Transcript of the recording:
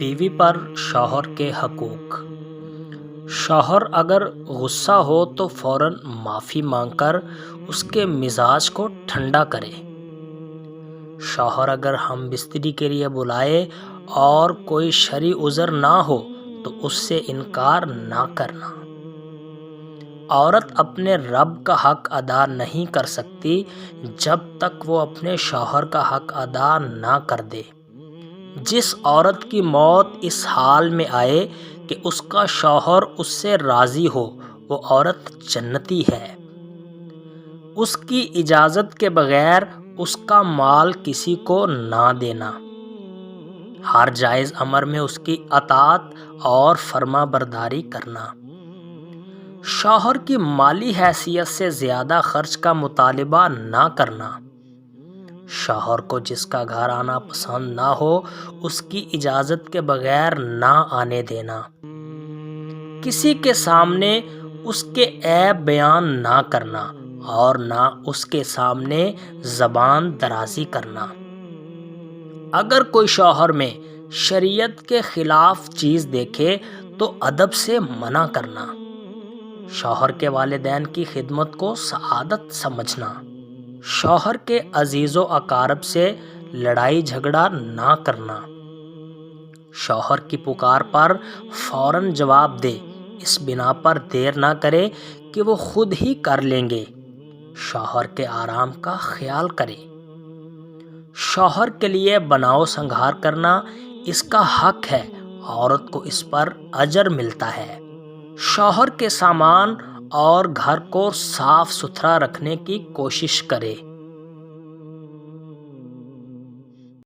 بیوی پر شوہر کے حقوق۔ شوہر اگر غصہ ہو تو فوراً معافی مانگ کر اس کے مزاج کو ٹھنڈا کرے۔ شوہر اگر ہم بستری کے لیے بلائے اور کوئی شرعی عذر نہ ہو تو اس سے انکار نہ کرنا۔ عورت اپنے رب کا حق ادا نہیں کر سکتی جب تک وہ اپنے شوہر کا حق ادا نہ کر دے۔ جس عورت کی موت اس حال میں آئے کہ اس کا شوہر اس سے راضی ہو وہ عورت جنتی ہے۔ اس کی اجازت کے بغیر اس کا مال کسی کو نہ دینا۔ ہر جائز امر میں اس کی اطاعت اور فرما برداری کرنا۔ شوہر کی مالی حیثیت سے زیادہ خرچ کا مطالبہ نہ کرنا۔ شوہر کو جس کا گھر آنا پسند نہ ہو اس کی اجازت کے بغیر نہ آنے دینا۔ کسی کے سامنے اس کے عیب بیان نہ کرنا اور نہ اس کے سامنے زبان درازی کرنا۔ اگر کوئی شوہر میں شریعت کے خلاف چیز دیکھے تو ادب سے منع کرنا۔ شوہر کے والدین کی خدمت کو سعادت سمجھنا۔ شوہر کے عزیز و اقارب سے لڑائی جھگڑا نہ کرنا۔ شوہر کی پکار پر فوراً جواب دے، اس بنا پر دیر نہ کرے کہ وہ خود ہی کر لیں گے۔ شوہر کے آرام کا خیال کرے۔ شوہر کے لیے بناؤ سنگھار کرنا اس کا حق ہے، عورت کو اس پر اجر ملتا ہے۔ شوہر کے سامان اور گھر کو صاف ستھرا رکھنے کی کوشش کرے۔